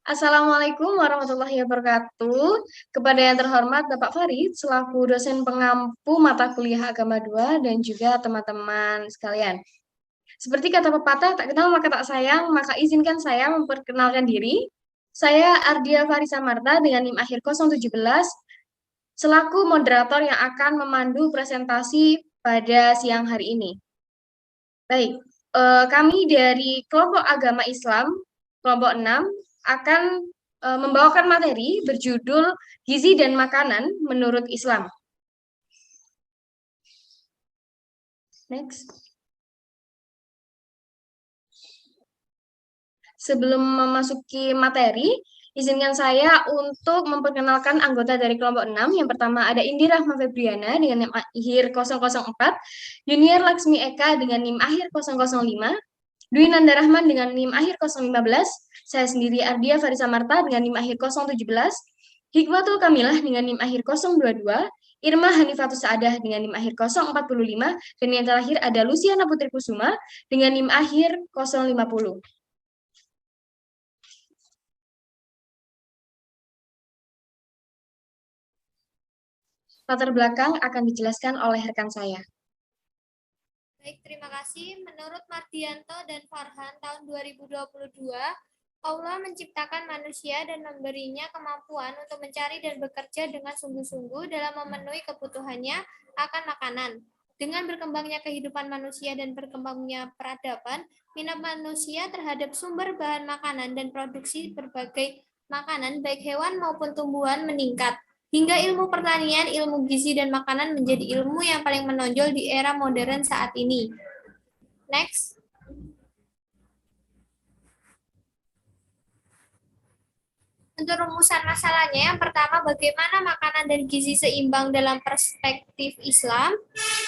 Assalamualaikum warahmatullahi wabarakatuh. Kepada yang terhormat Bapak Farid, selaku dosen pengampu mata kuliah Agama 2 dan juga teman-teman sekalian. Seperti kata pepatah, tak kenal maka tak sayang, maka izinkan saya memperkenalkan diri. Saya Ardia Farisa Marta dengan NIM akhir 017, selaku moderator yang akan memandu presentasi pada siang hari ini. Baik, kami dari kelompok agama Islam, kelompok 6, akan membawakan materi berjudul Gizi dan Makanan Menurut Islam. Next. Sebelum memasuki materi, izinkan saya untuk memperkenalkan anggota dari kelompok 6. Yang pertama ada Indi Rahma Febriana dengan NIM akhir 004, Junior Laksmi Eka dengan NIM akhir 005, Dwi Nanda Rahman dengan NIM akhir 015, saya sendiri Ardia Farisa Marta dengan NIM akhir 017, Hikmatul Kamilah dengan NIM akhir 022, Irma Hanifatus Saadah dengan NIM akhir 045, dan yang terakhir ada Luciana Putri Kusuma dengan NIM akhir 050. Latar belakang akan dijelaskan oleh rekan saya. Baik, terima kasih. Menurut Mardianto dan Farhan, tahun 2022, Allah menciptakan manusia dan memberinya kemampuan untuk mencari dan bekerja dengan sungguh-sungguh dalam memenuhi kebutuhannya akan makanan. Dengan berkembangnya kehidupan manusia dan berkembangnya peradaban, minat manusia terhadap sumber bahan makanan dan produksi berbagai makanan, baik hewan maupun tumbuhan, meningkat. Hingga ilmu pertanian, ilmu gizi, dan makanan menjadi ilmu yang paling menonjol di era modern saat ini. Next. Untuk rumusan masalahnya, yang pertama, bagaimana makanan dan gizi seimbang dalam perspektif Islam.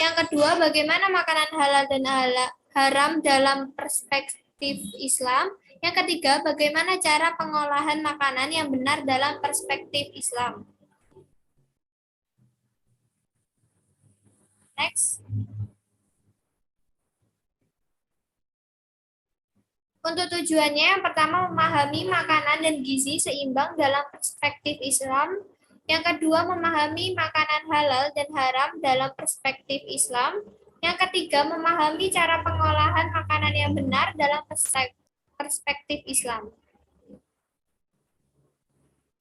Yang kedua, bagaimana makanan halal dan haram dalam perspektif Islam. Yang ketiga, bagaimana cara pengolahan makanan yang benar dalam perspektif Islam. Next. Untuk tujuannya, yang pertama memahami makanan dan gizi seimbang dalam perspektif Islam. Yang kedua, memahami makanan halal dan haram dalam perspektif Islam. Yang ketiga, memahami cara pengolahan makanan yang benar dalam perspektif Islam.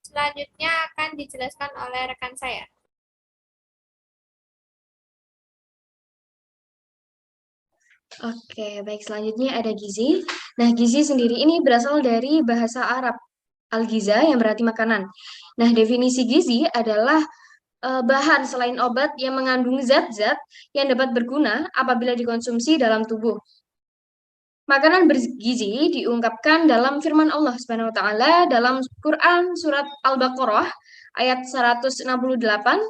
Selanjutnya akan dijelaskan oleh rekan saya. Oke, baik. Selanjutnya ada gizi. Nah, gizi sendiri ini berasal dari bahasa Arab, al-giza, yang berarti makanan. Nah, definisi gizi adalah bahan selain obat yang mengandung zat-zat yang dapat berguna apabila dikonsumsi dalam tubuh. Makanan bergizi diungkapkan dalam firman Allah Subhanahu wa taala dalam Quran surat Al-Baqarah ayat 168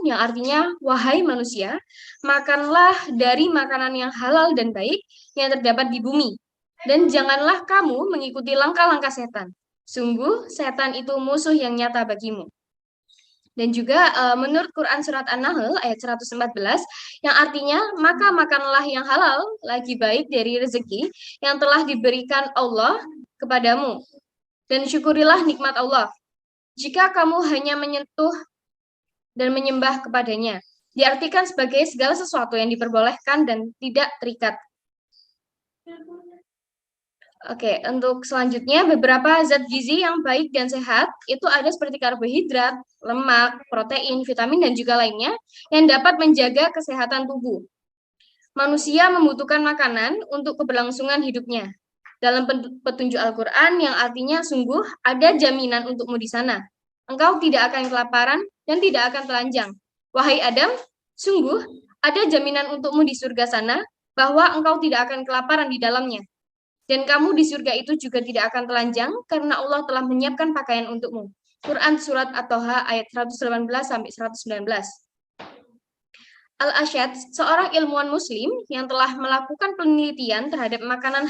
yang artinya, wahai manusia, makanlah dari makanan yang halal dan baik yang terdapat di bumi, dan janganlah kamu mengikuti langkah-langkah setan. Sungguh setan itu musuh yang nyata bagimu. Dan juga menurut Quran surat An-Nahl ayat 114 yang artinya, maka makanlah yang halal lagi baik dari rezeki yang telah diberikan Allah kepadamu, dan syukurilah nikmat Allah jika kamu hanya menyentuh dan menyembah kepadanya. Diartikan sebagai segala sesuatu yang diperbolehkan dan tidak terikat. Oke, untuk selanjutnya beberapa zat gizi yang baik dan sehat itu ada seperti karbohidrat, lemak, protein, vitamin, dan juga lainnya yang dapat menjaga kesehatan tubuh. Manusia membutuhkan makanan untuk keberlangsungan hidupnya. Dalam petunjuk Al-Quran yang artinya sungguh ada jaminan untukmu di sana. Engkau tidak akan kelaparan dan tidak akan telanjang. Wahai Adam, sungguh ada jaminan untukmu di surga sana bahwa engkau tidak akan kelaparan di dalamnya. Dan kamu di surga itu juga tidak akan telanjang karena Allah telah menyiapkan pakaian untukmu. Quran surat At-Toha ayat 118-119. Al-Ashad, seorang ilmuwan muslim yang telah melakukan penelitian terhadap makanan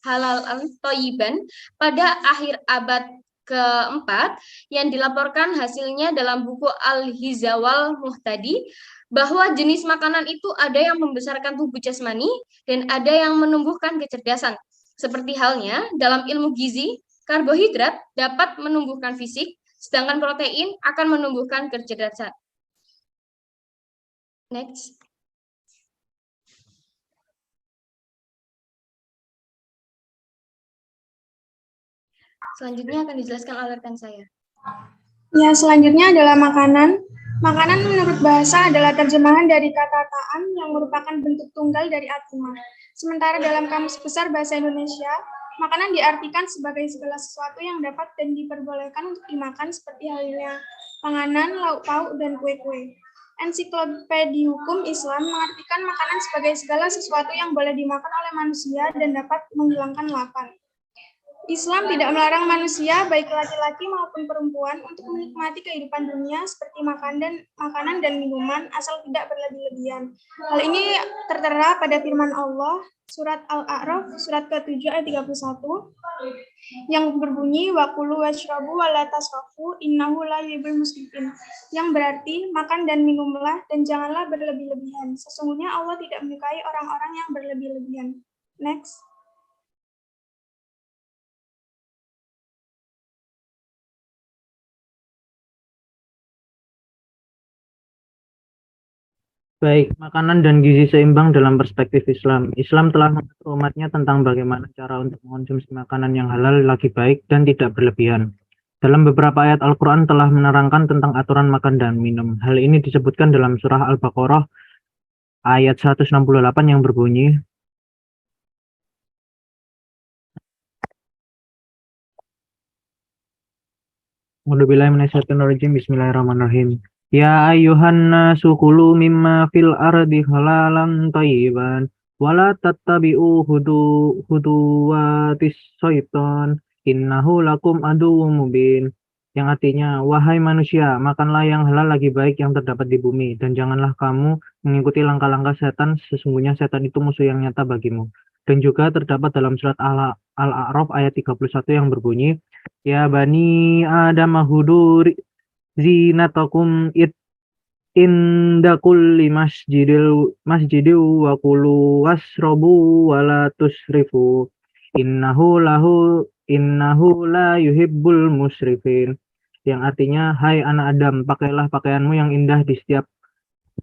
halal thayyiban pada akhir abad keempat yang dilaporkan hasilnya dalam buku Al-Hizawal Muhtadi, bahwa jenis makanan itu ada yang membesarkan tubuh jasmani dan ada yang menumbuhkan kecerdasan. Seperti halnya dalam ilmu gizi, Karbohidrat dapat menumbuhkan fisik, sedangkan protein akan menumbuhkan kecerdasan. Next. Selanjutnya akan dijelaskan oleh rekan saya. Ya, selanjutnya adalah makanan. Makanan menurut bahasa adalah terjemahan dari kata ta'am yang merupakan bentuk tunggal dari atimah. Sementara dalam Kamus Besar Bahasa Indonesia, makanan diartikan sebagai segala sesuatu yang dapat dan diperbolehkan untuk dimakan seperti halnya panganan, lauk pauk, dan kue-kue. Ensiklopedia Hukum Islam mengartikan makanan sebagai segala sesuatu yang boleh dimakan oleh manusia dan dapat menghilangkan lapar. Islam tidak melarang manusia, baik laki-laki maupun perempuan, untuk menikmati kehidupan dunia seperti makanan dan minuman, asal tidak berlebih-lebihan. Hal ini tertera pada firman Allah, surat Al-A'raf, surat ke-7 ayat 31, yang berbunyi, وَكُلُوا وَاشْرَبُوا وَلَا تَسْرَفُوا إِنَّهُ لَا يُحِبُّ الْمُسْرِفِينَ, yang berarti, makan dan minumlah, dan janganlah berlebih-lebihan. Sesungguhnya Allah tidak menyukai orang-orang yang berlebih-lebihan. Next. Baik, makanan dan gizi seimbang dalam perspektif Islam. Islam telah mengatur umatnya tentang bagaimana cara untuk mengonsumsi makanan yang halal lagi baik dan tidak berlebihan. Dalam beberapa ayat Al-Quran telah menerangkan tentang aturan makan dan minum. Hal ini disebutkan dalam surah Al-Baqarah ayat 168 yang berbunyi, Bismillahirrahmanirrahim. Ya ayyuhan nasu kulu mimma fil ardi halalan thayyiban wala tattabi'u huduwatis syaitan innahu lakum aduwwum mubin. Yang artinya, wahai manusia, makanlah yang halal lagi baik yang terdapat di bumi, dan janganlah kamu mengikuti langkah-langkah setan, sesungguhnya setan itu musuh yang nyata bagimu. Dan juga terdapat dalam surat Al-A'raf ayat 31 yang berbunyi, Ya bani Adam hudur zinatakum inda kulli masjidil wa kulu wasrobu wala tusrifu innahu la yuhibbul musrifin. Yang artinya, hai anak Adam, pakailah pakaianmu yang indah di setiap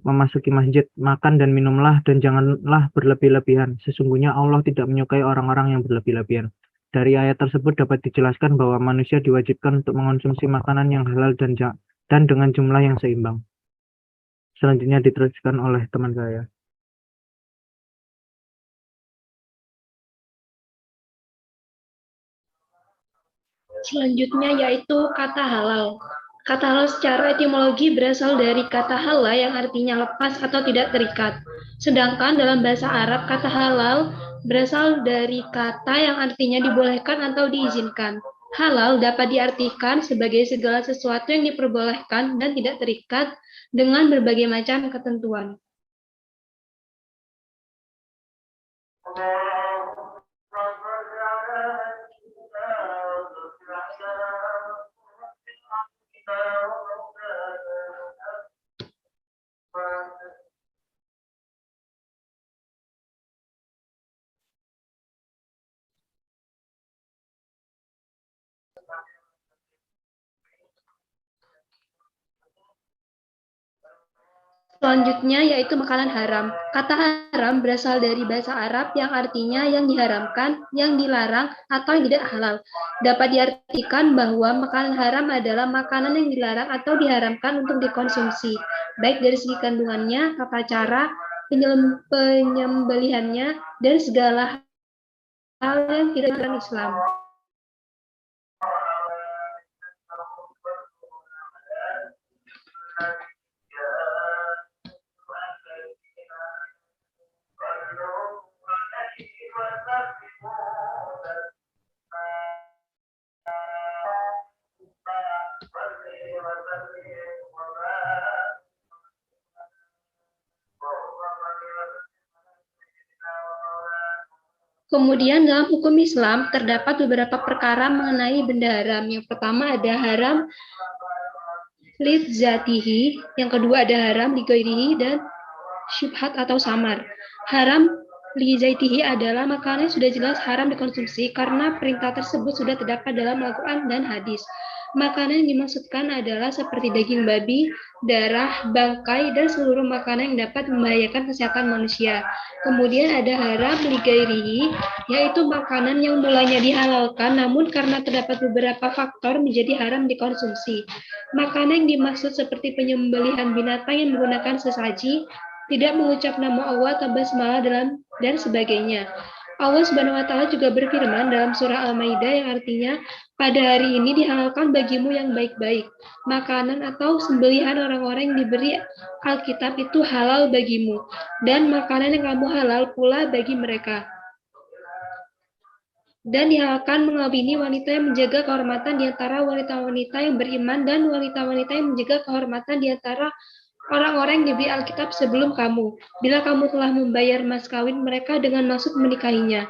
memasuki masjid, makan dan minumlah, dan janganlah berlebih-lebihan. Sesungguhnya Allah tidak menyukai orang-orang yang berlebih-lebihan. Dari ayat tersebut dapat dijelaskan bahwa manusia diwajibkan untuk mengonsumsi makanan yang halal dan dengan jumlah yang seimbang. Selanjutnya diteruskan oleh teman saya. Selanjutnya yaitu kata halal. Kata halal secara etimologi berasal dari kata hala yang artinya lepas atau tidak terikat. Sedangkan dalam bahasa Arab, kata halal berasal dari kata yang artinya dibolehkan atau diizinkan. Halal dapat diartikan sebagai segala sesuatu yang diperbolehkan dan tidak terikat dengan berbagai macam ketentuan. Selanjutnya yaitu makanan haram. Kata haram berasal dari bahasa Arab yang artinya yang diharamkan, yang dilarang, atau yang tidak halal. Dapat diartikan bahwa makanan haram adalah makanan yang dilarang atau diharamkan untuk dikonsumsi, baik dari segi kandungannya, tata cara, penyembelihannya, dan segala hal yang tidak dalam Islam. Kemudian dalam hukum Islam terdapat beberapa perkara mengenai benda haram. Yang pertama ada haram lidzatihi, yang kedua ada haram lighairihi dan syubhat atau samar. Haram lizaitihi adalah makanan yang sudah jelas haram dikonsumsi karena perintah tersebut sudah terdapat dalam Al-Quran dan hadis. Makanan yang dimaksudkan adalah seperti daging babi, darah, bangkai, dan seluruh makanan yang dapat membahayakan kesehatan manusia. Kemudian ada haram ligairihi, yaitu makanan yang mulanya dihalalkan namun karena terdapat beberapa faktor menjadi haram dikonsumsi. Makanan yang dimaksud seperti penyembelihan binatang yang menggunakan sesaji, tidak mengucap nama Allah atau basmalah dan sebagainya. Allah Subhanahu wa taala juga berfirman dalam surah Al-Maidah yang artinya pada hari ini dihalalkan bagimu yang baik-baik. Makanan atau sembelihan orang-orang yang diberi Alkitab itu halal bagimu dan makanan yang kamu halal pula bagi mereka. Dan dihalalkan mengawini wanita yang menjaga kehormatan di antara wanita-wanita yang beriman dan wanita-wanita yang menjaga kehormatan di antara orang-orang yang diberi Alkitab sebelum kamu, bila kamu telah membayar mas kawin mereka dengan maksud menikahinya.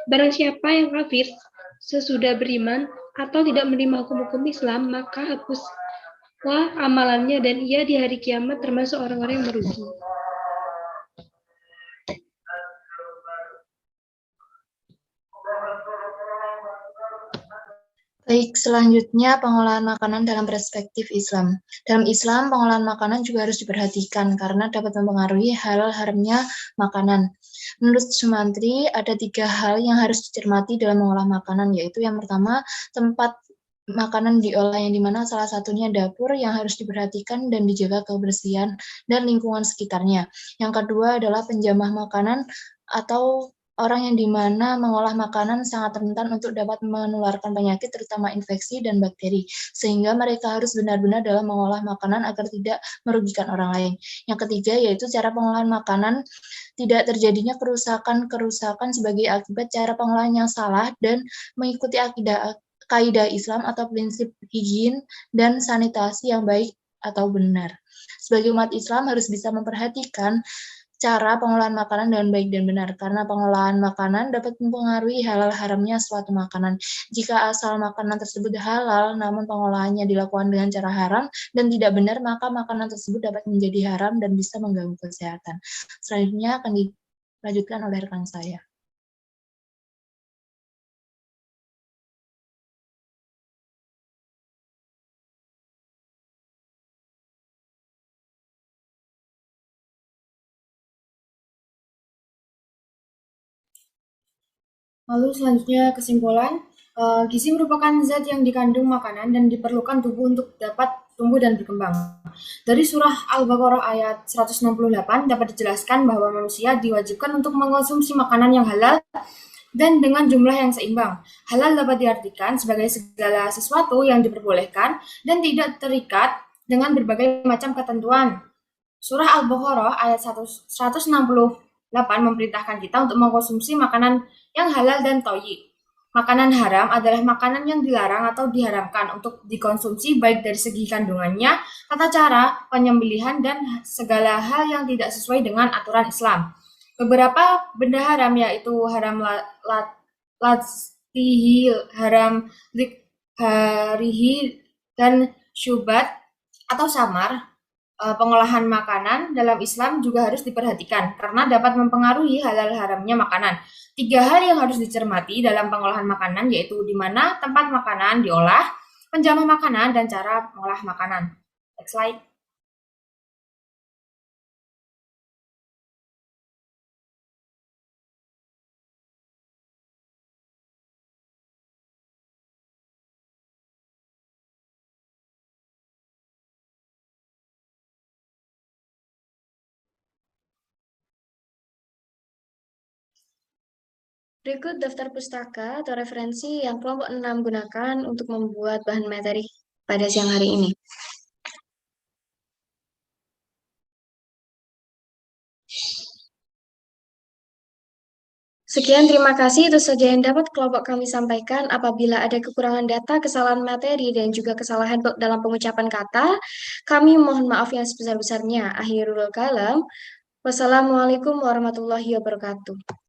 Barang siapa yang kafir sesudah beriman atau tidak menerima hukum-hukum Islam, maka hapuslah amalannya dan ia di hari kiamat termasuk orang-orang yang merugi. Baik, selanjutnya pengolahan makanan dalam perspektif Islam. Dalam Islam, pengolahan makanan juga harus diperhatikan karena dapat mempengaruhi halal haramnya makanan. Menurut Sumantri, ada 3 hal yang harus dicermati dalam mengolah makanan, yaitu yang pertama, tempat makanan diolah yang dimana salah satunya dapur yang harus diperhatikan dan dijaga kebersihan dan lingkungan sekitarnya. Yang kedua adalah penjamah makanan atau orang yang dimana mengolah makanan sangat rentan untuk dapat menularkan penyakit terutama infeksi dan bakteri, sehingga mereka harus benar-benar dalam mengolah makanan agar tidak merugikan orang lain. Yang ketiga yaitu cara pengolahan makanan tidak terjadinya kerusakan sebagai akibat cara pengolahan yang salah dan mengikuti kaidah Islam atau prinsip higien dan sanitasi yang baik atau benar. Sebagai umat Islam harus bisa memperhatikan cara pengolahan makanan dengan baik dan benar, karena pengolahan makanan dapat mempengaruhi halal haramnya suatu makanan. Jika asal makanan tersebut halal, namun pengolahannya dilakukan dengan cara haram dan tidak benar, maka makanan tersebut dapat menjadi haram dan bisa mengganggu kesehatan. Selanjutnya akan dilanjutkan oleh rekan saya. Lalu selanjutnya kesimpulan, gizi merupakan zat yang dikandung makanan dan diperlukan tubuh untuk dapat tumbuh dan berkembang. Dari surah Al-Baqarah ayat 168 dapat dijelaskan bahwa manusia diwajibkan untuk mengkonsumsi makanan yang halal dan dengan jumlah yang seimbang. Halal dapat diartikan sebagai segala sesuatu yang diperbolehkan dan tidak terikat dengan berbagai macam ketentuan. Surah Al-Baqarah ayat 168 memerintahkan kita untuk mengkonsumsi makanan yang halal dan thayyib. Makanan haram adalah makanan yang dilarang atau diharamkan untuk dikonsumsi baik dari segi kandungannya, tata cara, penyembelihan, dan segala hal yang tidak sesuai dengan aturan Islam. Beberapa benda haram yaitu haram latihi, haram likharihi, dan syubat atau samar. Pengolahan makanan dalam Islam juga harus diperhatikan karena dapat mempengaruhi halal haramnya makanan. 3 hal yang harus dicermati dalam pengolahan makanan yaitu di mana tempat makanan diolah, penjamah makanan, dan cara mengolah makanan. Next slide. Berikut daftar pustaka atau referensi yang kelompok 6 gunakan untuk membuat bahan materi pada siang hari ini. Sekian, terima kasih. Itu saja yang dapat kelompok kami sampaikan. Apabila ada kekurangan data, kesalahan materi, dan juga kesalahan dalam pengucapan kata, kami mohon maaf yang sebesar-besarnya. Akhirul kalam. Wassalamualaikum warahmatullahi wabarakatuh.